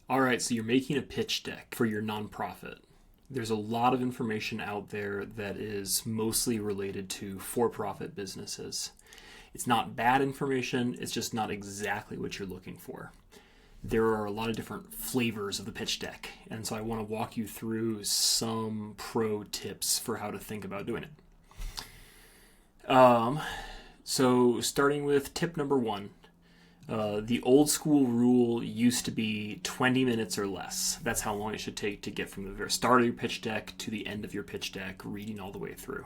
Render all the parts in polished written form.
All right, so you're making a pitch deck for your nonprofit. There's a lot of information out there that is mostly related to for-profit businesses. It's not bad information, it's just not exactly what you're looking for. There are a lot of different flavors of the pitch deck, and so I want to walk you through some pro tips for how to think about doing it. So starting with tip number one. The old school rule used to be 20 minutes or less. That's how long it should take to get from the very start of your pitch deck to the end of your pitch deck, reading all the way through.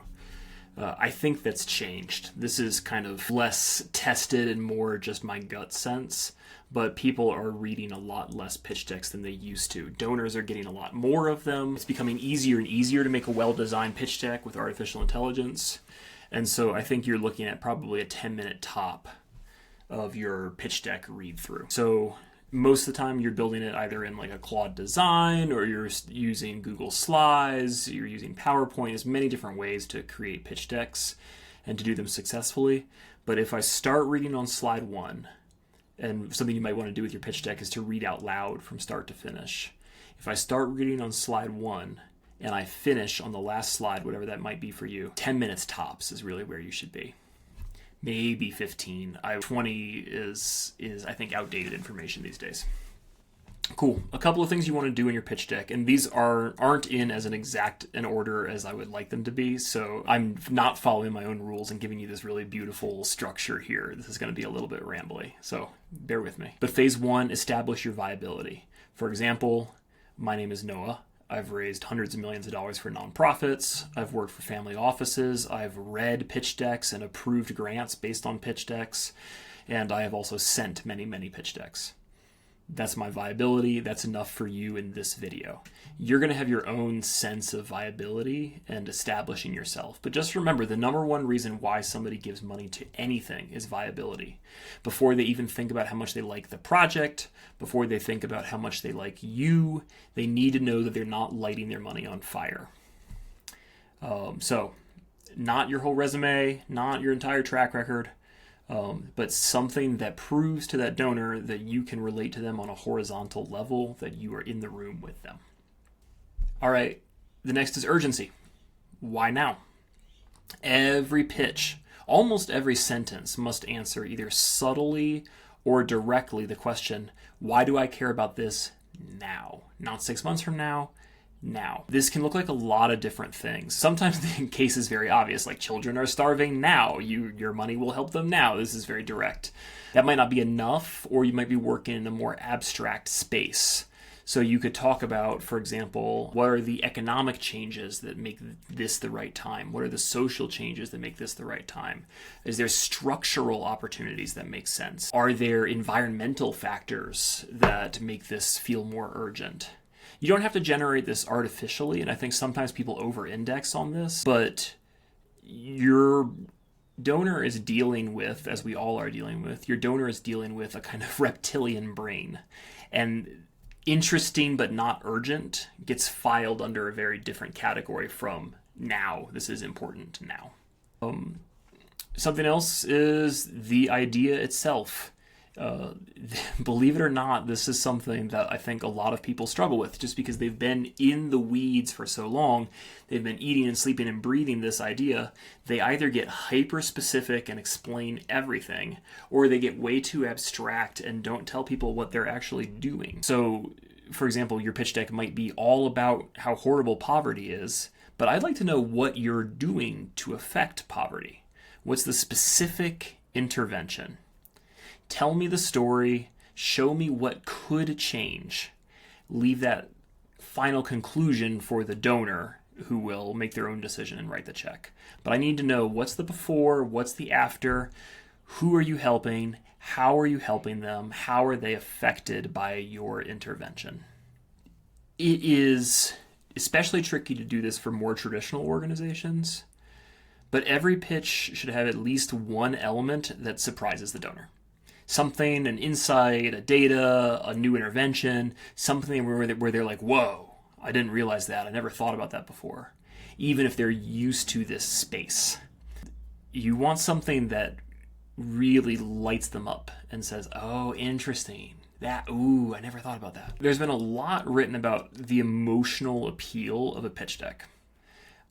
I think that's changed. This is kind of less tested and more just my gut sense, but people are reading a lot less pitch decks than they used to. Donors are getting a lot more of them. It's becoming easier and easier to make a well-designed pitch deck with artificial intelligence. And so I think you're looking at probably a 10-minute top of your pitch deck read through. So most of the time you're building it either in like a Claude design or you're using Google Slides, you're using PowerPoint. There's many different ways to create pitch decks and to do them successfully. But if I start reading on slide one, and something you might want to do with your pitch deck is to read out loud from start to finish. If I start reading on slide one and I finish on the last slide, whatever that might be for you, 10 minutes tops is really where you should be. Maybe 15. 20 is I think outdated information these days. Cool. A couple of things you want to do in your pitch deck, and these aren't in as an order as I would like them to be, so I'm not following my own rules and giving you this really beautiful structure here. This is going to be a little bit rambly, so bear with me. But phase one, establish your viability. For example, my name is Noah. I've raised hundreds of millions of dollars for nonprofits. I've worked for family offices. I've read pitch decks and approved grants based on pitch decks. And I have also sent many, many pitch decks. That's my viability. That's enough for you in this video. You're going to have your own sense of viability and establishing yourself. But just remember, the number one reason why somebody gives money to anything is viability. Before they even think about how much they like the project, before they think about how much they like you, they need to know that they're not lighting their money on fire. So not your whole resume, not your entire track record, but something that proves to that donor that you can relate to them on a horizontal level, that you are in the room with them. All right, the next is urgency. Why now? Every pitch, almost every sentence must answer either subtly or directly the question, why do I care about this now? Not 6 months from now, now. This can look like a lot of different things. Sometimes the case is very obvious, like children are starving now. Your money will help them now. This is very direct. That might not be enough, or you might be working in a more abstract space. So you could talk about, for example, what are the economic changes that make this the right time? What are the social changes that make this the right time? Is there structural opportunities that make sense? Are there environmental factors that make this feel more urgent? You don't have to generate this artificially, and I think sometimes people over-index on this, but your donor is dealing with, as we all are dealing with, your donor is dealing with a kind of reptilian brain. And interesting but not urgent gets filed under a very different category from now. This is important now. Something else is the idea itself. Believe it or not, this is something that I think a lot of people struggle with just because they've been in the weeds for so long. They've been eating and sleeping and breathing this idea. They either get hyper specific and explain everything, or they get way too abstract and don't tell people what they're actually doing. So, for example, your pitch deck might be all about how horrible poverty is, but I'd like to know what you're doing to affect poverty. What's the specific intervention? Tell me the story, show me what could change. Leave that final conclusion for the donor who will make their own decision and write the check. But I need to know what's the before, what's the after, who are you helping, how are you helping them, how are they affected by your intervention. It is especially tricky to do this for more traditional organizations, but every pitch should have at least one element that surprises the donor. Something, an insight, a data, a new intervention, something where they're like, whoa, I didn't realize that. I never thought about that before. Even if they're used to this space. You want something that really lights them up and says, oh, interesting. I never thought about that. There's been a lot written about the emotional appeal of a pitch deck.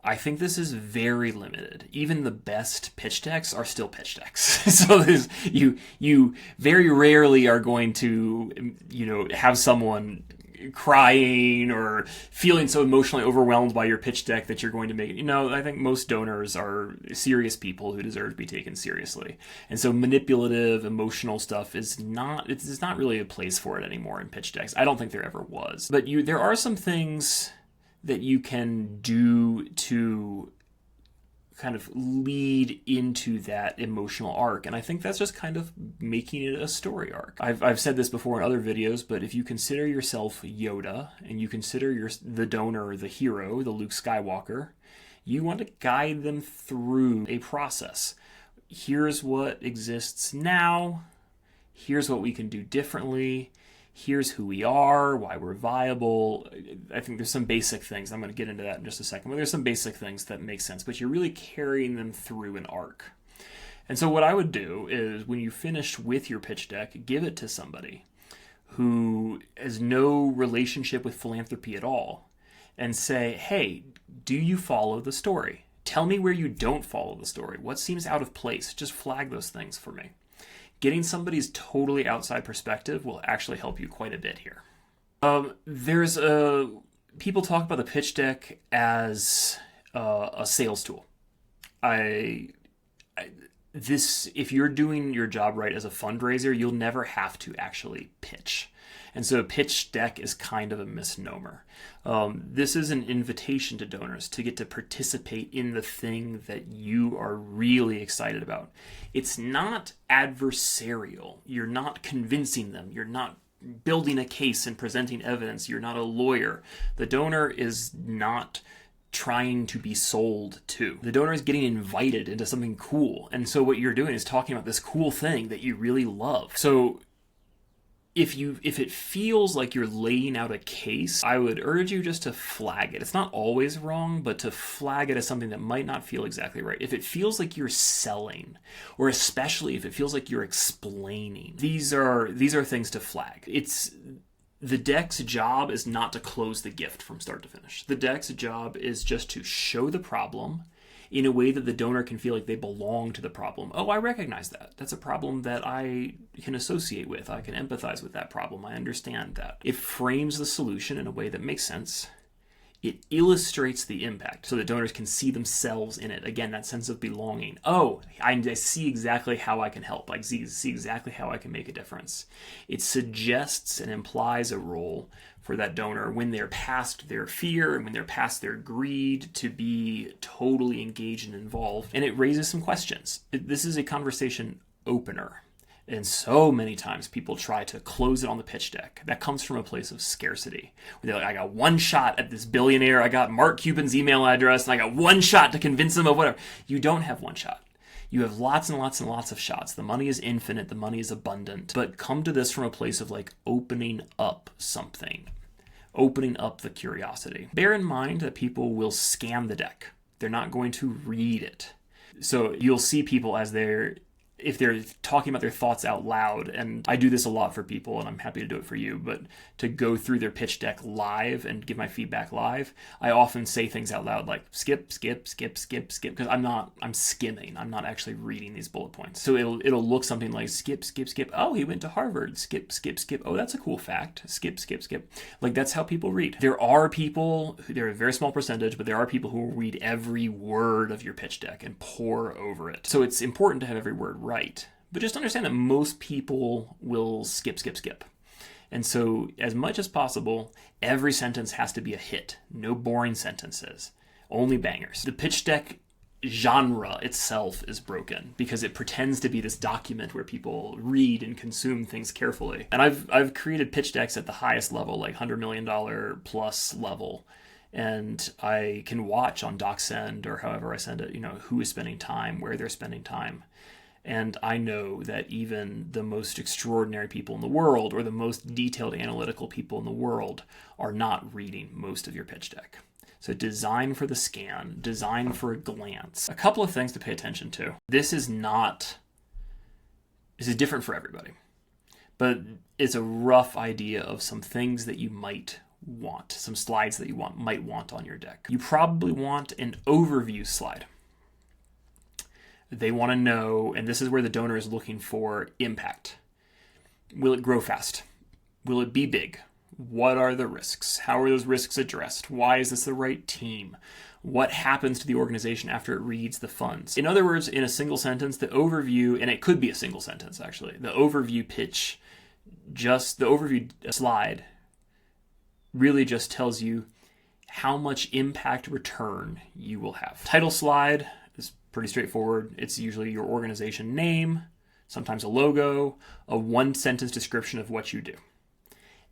I think this is very limited. Even the best pitch decks are still pitch decks. So you very rarely are going to, have someone crying or feeling so emotionally overwhelmed by your pitch deck that you're going to make it. I think most donors are serious people who deserve to be taken seriously. And so manipulative, emotional stuff it's not really a place for it anymore in pitch decks. I don't think there ever was. But there are some things that you can do to kind of lead into that emotional arc. And I think that's just kind of making it a story arc. I've said this before in other videos, but if you consider yourself Yoda and you consider the donor the hero, the Luke Skywalker, you want to guide them through a process. Here's what exists now. Here's what we can do differently. Here's who we are, why we're viable. I think there's some basic things. I'm going to get into that in just a second. But there's some basic things that make sense. But you're really carrying them through an arc. And so what I would do is when you finish with your pitch deck, give it to somebody who has no relationship with philanthropy at all and say, hey, do you follow the story? Tell me where you don't follow the story. What seems out of place? Just flag those things for me. Getting somebody's totally outside perspective will actually help you quite a bit here. People talk about the pitch deck as a sales tool. If you're doing your job right as a fundraiser, you'll never have to actually pitch. And so a pitch deck is kind of a misnomer. This is an invitation to donors to get to participate in the thing that you are really excited about. It's not adversarial. You're not convincing them. You're not building a case and presenting evidence. You're not a lawyer. The donor is not trying to be sold to. The donor is getting invited into something cool. And so what you're doing is talking about this cool thing that you really love. So if it feels like you're laying out a case, I would urge you just to flag it. It's not always wrong, but to flag it as something that might not feel exactly right. If it feels like you're selling, or especially if it feels like you're explaining, these are things to flag. The deck's job is not to close the gift from start to finish. The deck's job is just to show the problem in a way that the donor can feel like they belong to the problem. Oh, I recognize that. That's a problem that I can associate with. I can empathize with that problem. I understand that. It frames the solution in a way that makes sense. It illustrates the impact so that donors can see themselves in it. Again, that sense of belonging. Oh, I see exactly how I can help. I see exactly how I can make a difference. It suggests and implies a role for that donor when they're past their fear and when they're past their greed to be totally engaged and involved. And it raises some questions. This is a conversation opener. And so many times people try to close it on the pitch deck. That comes from a place of scarcity. They're like, I got one shot at this billionaire. I got Mark Cuban's email address, and I got one shot to convince him of whatever. You don't have one shot. You have lots and lots and lots of shots. The money is infinite. The money is abundant. But come to this from a place of like opening up something. Opening up the curiosity. Bear in mind that people will scan the deck. They're not going to read it. So you'll see people if they're talking about their thoughts out loud, and I do this a lot for people, and I'm happy to do it for you, but to go through their pitch deck live and give my feedback live, I often say things out loud like skip, skip, skip, skip, skip, because I'm skimming. I'm not actually reading these bullet points. So it'll look something like skip, skip, skip. Oh, he went to Harvard. Skip, skip, skip. Oh, that's a cool fact. Skip, skip, skip. Like, that's how people read. They're a very small percentage, but there are people who will read every word of your pitch deck and pore over it. So it's important to have every word right. But just understand that most people will skip, skip, skip. And so as much as possible, every sentence has to be a hit. No boring sentences. Only bangers. The pitch deck genre itself is broken because it pretends to be this document where people read and consume things carefully. And I've created pitch decks at the highest level, like $100 million plus level. And I can watch on DocSend or however I send it, who is spending time, where they're spending time. And I know that even the most extraordinary people in the world or the most detailed analytical people in the world are not reading most of your pitch deck. So design for the scan, design for a glance. A couple of things to pay attention to. This is different for everybody. but it's a rough idea of some things that you might want, some slides that you might want on your deck. You probably want an overview slide. They want to know, and this is where the donor is looking for impact. Will it grow fast? Will it be big? What are the risks? How are those risks addressed? Why is this the right team? What happens to the organization after it reads the funds? In other words, in a single sentence, the overview, and it could be a single sentence actually, the overview pitch, just the overview slide really just tells you how much impact return you will have. Title slide is pretty straightforward. It's usually your organization name, sometimes a logo, a one-sentence description of what you do.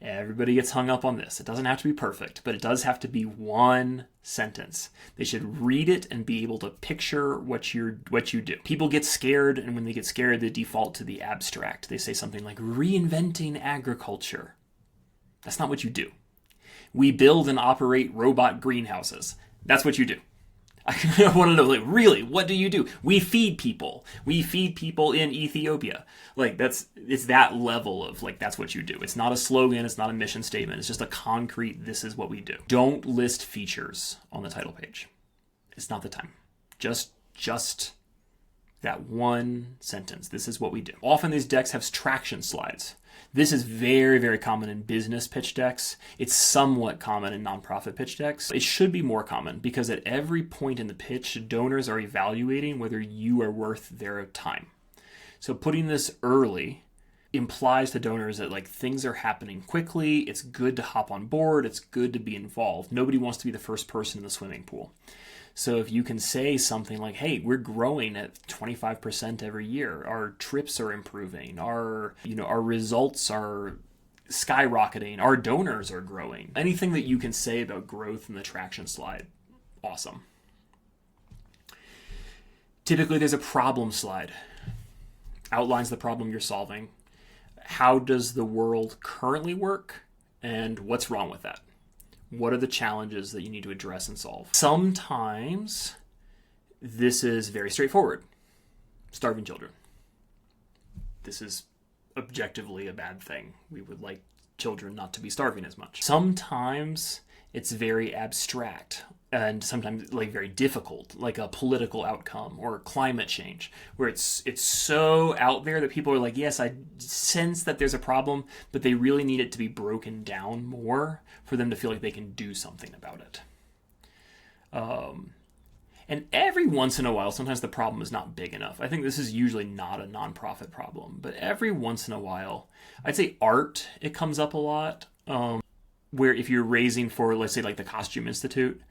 Everybody gets hung up on this. It doesn't have to be perfect, but it does have to be one sentence. They should read it and be able to picture what you do. People get scared, and when they get scared, they default to the abstract. They say something like, reinventing agriculture. That's not what you do. We build and operate robot greenhouses. That's what you do. I want to know, like, really, what do you do? We feed people. We feed people in Ethiopia. Like, it's that level of, like, that's what you do. It's not a slogan. It's not a mission statement. It's just a concrete, this is what we do. Don't list features on the title page. It's not the time. Just that one sentence. This is what we do. Often these decks have traction slides. This is very, very common in business pitch decks. It's somewhat common in nonprofit pitch decks. It should be more common because at every point in the pitch, donors are evaluating whether you are worth their time. So putting this early implies to donors that, like, things are happening quickly. It's good to hop on board. It's good to be involved. Nobody wants to be the first person in the swimming pool. So if you can say something like, hey, we're growing at 25% every year. Our trips are improving. Our results are skyrocketing. Our donors are growing. Anything that you can say about growth in the traction slide, awesome. Typically, there's a problem slide. Outlines the problem you're solving. How does the world currently work? And what's wrong with that? What are the challenges that you need to address and solve? Sometimes this is very straightforward. Starving children. This is objectively a bad thing. We would like children not to be starving as much. Sometimes it's very abstract and sometimes like very difficult, like a political outcome or climate change, where it's so out there that people are like, yes, I sense that there's a problem, but they really need it to be broken down more for them to feel like they can do something about it. And every once in a while, sometimes the problem is not big enough. I think this is usually not a nonprofit problem, but every once in a while, I'd say art, it comes up a lot, where if you're raising for, let's say, like the Costume Institute,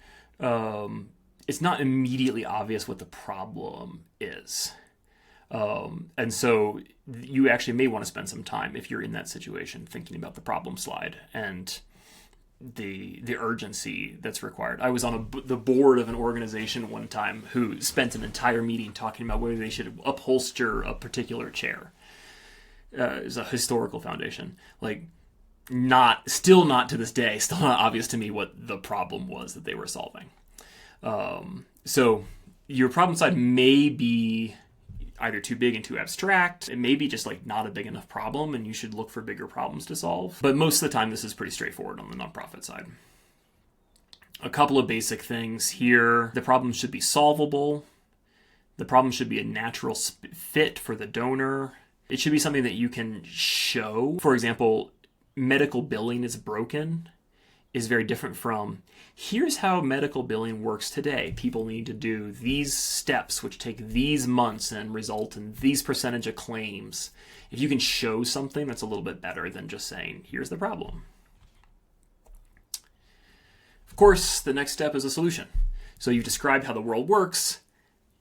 it's not immediately obvious what the problem is. And so you actually may want to spend some time, if you're in that situation, thinking about the problem slide and the urgency that's required. I was on the board of an organization one time who spent an entire meeting talking about whether they should upholster a particular chair. It's a historical foundation. Like, still not to this day, still not obvious to me what the problem was that they were solving. So your problem side may be either too big and too abstract. It may be just like not a big enough problem and you should look for bigger problems to solve. But most of the time, this is pretty straightforward on the nonprofit side. A couple of basic things here. The problem should be solvable. The problem should be a natural fit for the donor. It should be something that you can show. For example, medical billing is broken is very different from, here's how medical billing works today. People need to do these steps, which take these months and result in these percentage of claims. If you can show something, that's a little bit better than just saying, here's the problem. Of course, the next step is a solution. So you've described how the world works.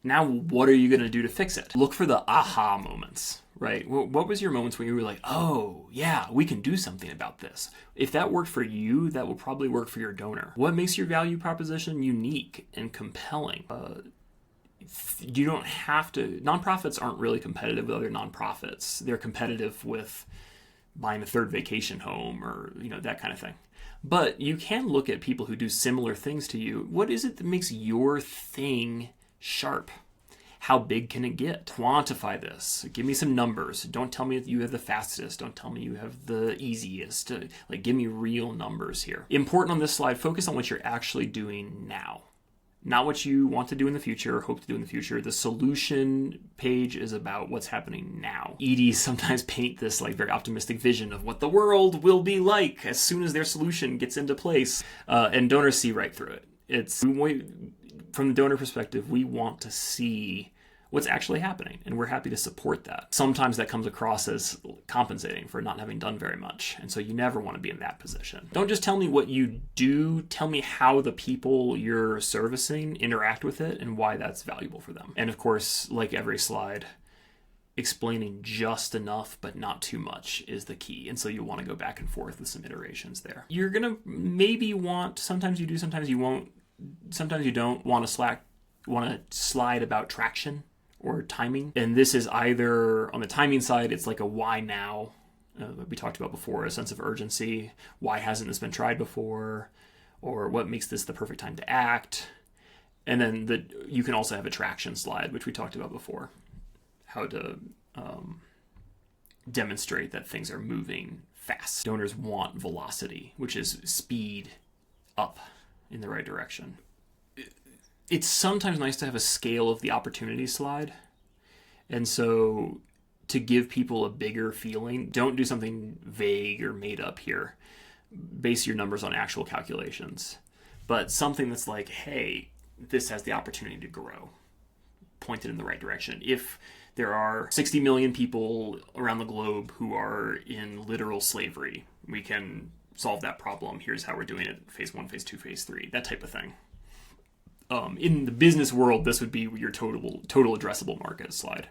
Now, what are you going to do to fix it? Look for the aha moments, right? What was your moments when you were like, oh, yeah, we can do something about this? If that worked for you, that will probably work for your donor. What makes your value proposition unique and compelling? You don't have to... Nonprofits aren't really competitive with other nonprofits. They're competitive with buying a third vacation home or, that kind of thing. But you can look at people who do similar things to you. What is it that makes your thing sharp? How big can it get? Quantify this. Give me some numbers. Don't tell me that you have the fastest. Don't tell me you have the easiest. Like, give me real numbers here. Important on this slide, focus on what you're actually doing now. Not what you want to do in the future, hope to do in the future. The solution page is about what's happening now. EDs sometimes paint this like very optimistic vision of what the world will be like as soon as their solution gets into place. And donors see right through it. From the donor perspective, we want to see what's actually happening, and we're happy to support that. Sometimes that comes across as compensating for not having done very much, and so you never want to be in that position. Don't just tell me what you do, tell me how the people you're servicing interact with it and why that's valuable for them. And of course, like every slide, explaining just enough but not too much is the key, and so you want to go back and forth with some iterations there. You're gonna maybe want, sometimes you do, sometimes you won't, sometimes you don't want to slide about traction or timing. And this is either, on the timing side, it's like a why now, we talked about before, a sense of urgency. Why hasn't this been tried before? Or what makes this the perfect time to act? And then you can also have a traction slide, which we talked about before. How to demonstrate that things are moving fast. Donors want velocity, which is speed up in the right direction. It's sometimes nice to have a scale of the opportunity slide. And so to give people a bigger feeling, don't do something vague or made up here. Base your numbers on actual calculations. But something that's like, hey, this has the opportunity to grow. Point it in the right direction. If there are 60 million people around the globe who are in literal slavery, we can solve that problem. Here's how we're doing it. Phase 1, phase 2, phase 3, that type of thing. In the business world, this would be your total addressable market slide.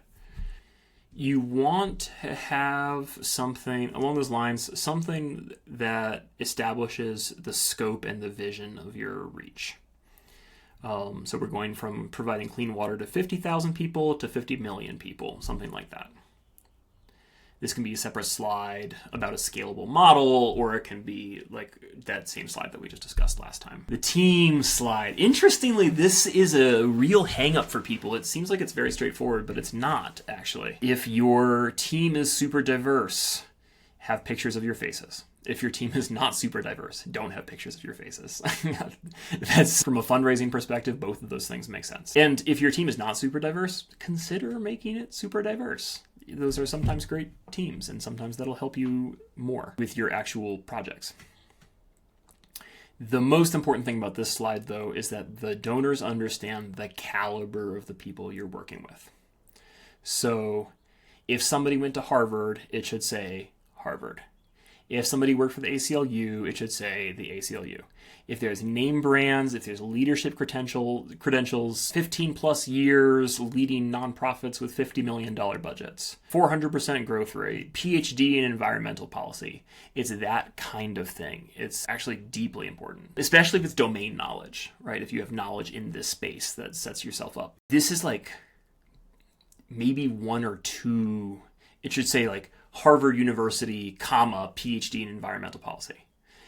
You want to have something along those lines, something that establishes the scope and the vision of your reach. So we're going from providing clean water to 50,000 people to 50 million people, something like that. This can be a separate slide about a scalable model, or it can be like that same slide that we just discussed last time. The team slide. Interestingly, this is a real hang up for people. It seems like it's very straightforward, but it's not, actually. If your team is super diverse, have pictures of your faces. If your team is not super diverse, don't have pictures of your faces. That's, from a fundraising perspective, both of those things make sense. And if your team is not super diverse, consider making it super diverse. Those are sometimes great teams, and sometimes that'll help you more with your actual projects. The most important thing about this slide, though, is that the donors understand the caliber of the people you're working with. So if somebody went to Harvard, it should say Harvard. If somebody worked for the ACLU, it should say the ACLU. If there's name brands, if there's leadership credentials, 15 plus years leading nonprofits with $50 million budgets, 400% growth rate, PhD in environmental policy. It's that kind of thing. It's actually deeply important, especially if it's domain knowledge, right? If you have knowledge in this space that sets yourself up. This is like maybe one or two, it should say like Harvard University, comma, PhD in environmental policy.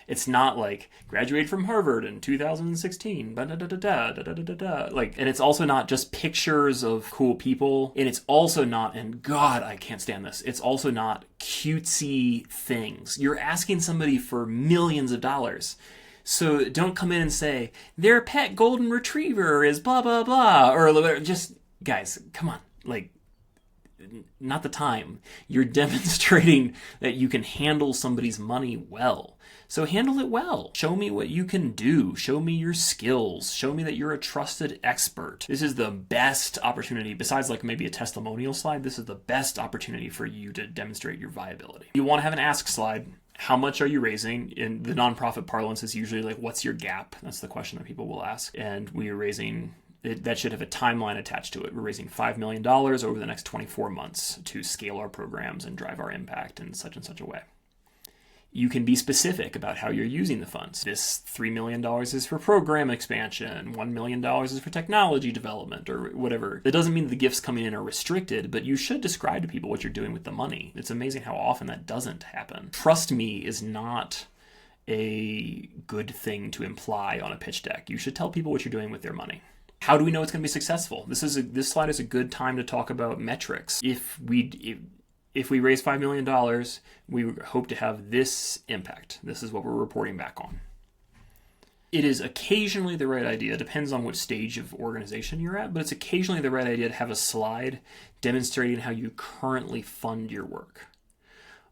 It's not like graduated from Harvard in 2016, like, and it's also not just pictures of cool people, and it's also not, and God, I can't stand this, it's also not cutesy things. You're asking somebody for millions of dollars. So don't come in and say, their pet golden retriever is blah, blah, blah, or just, guys, come on, like, not the time. You're demonstrating that you can handle somebody's money well. So handle it well. Show me what you can do. Show me your skills. Show me that you're a trusted expert. This is the best opportunity, besides like maybe a testimonial slide, this is the best opportunity for you to demonstrate your viability. You want to have an ask slide. How much are you raising? In the nonprofit parlance is usually like, what's your gap? That's the question that people will ask. And we are raising, that should have a timeline attached to it. We're raising $5 million over the next 24 months to scale our programs and drive our impact in such and such a way. You can be specific about how you're using the funds. This $3 million is for program expansion, $1 million is for technology development, or whatever. That doesn't mean the gifts coming in are restricted, but you should describe to people what you're doing with the money. It's amazing how often that doesn't happen. Trust me is not a good thing to imply on a pitch deck. You should tell people what you're doing with their money. How do we know it's going to be successful? This slide is a good time to talk about metrics. If we raise $5 million, we hope to have this impact. This is what we're reporting back on. It is occasionally the right idea, depends on which stage of organization you're at, but it's occasionally the right idea to have a slide demonstrating how you currently fund your work.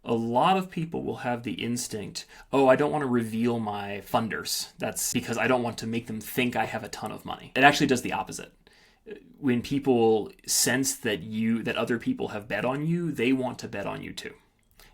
A lot of people will have the instinct, oh, I don't want to reveal my funders. That's because I don't want to make them think I have a ton of money. It actually does the opposite. When people sense that other people have bet on you, they want to bet on you too.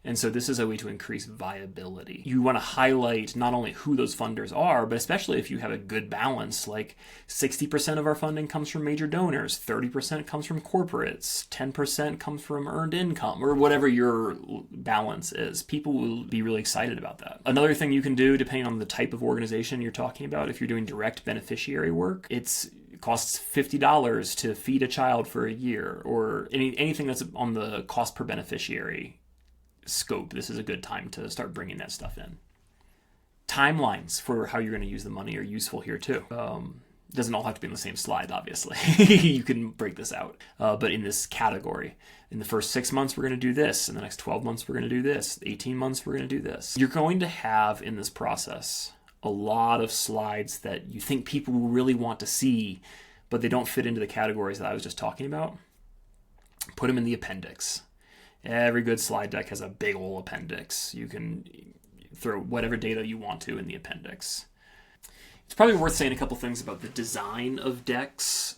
And so this is a way to increase viability. You want to highlight not only who those funders are, but especially if you have a good balance, like 60% of our funding comes from major donors, 30% comes from corporates, 10% comes from earned income, or whatever your balance is. People will be really excited about that. Another thing you can do, depending on the type of organization you're talking about, if you're doing direct beneficiary work, it costs $50 to feed a child for a year, or anything that's on the cost per beneficiary scope. This is a good time to start bringing that stuff in. Timelines for how you're going to use the money are useful here too. Doesn't all have to be on the same slide, obviously. You can break this out. But in this category, in the first 6 months, we're going to do this. In the next 12 months, we're going to do this. 18 months, we're going to do this. You're going to have in this process a lot of slides that you think people will really want to see, but they don't fit into the categories that I was just talking about. Put them in the appendix. Every good slide deck has a big old appendix. You can throw whatever data you want to in the appendix. It's probably worth saying a couple things about the design of decks.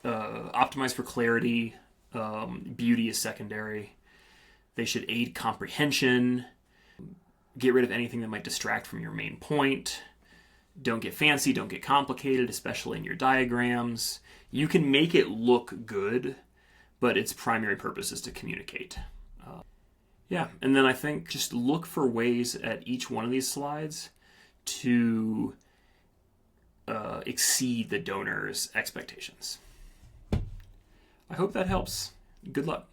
Optimize for clarity. Beauty is secondary. They should aid comprehension. Get rid of anything that might distract from your main point. Don't get fancy, don't get complicated, especially in your diagrams. You can make it look good, but its primary purpose is to communicate. And then I think just look for ways at each one of these slides to exceed the donor's expectations. I hope that helps. Good luck.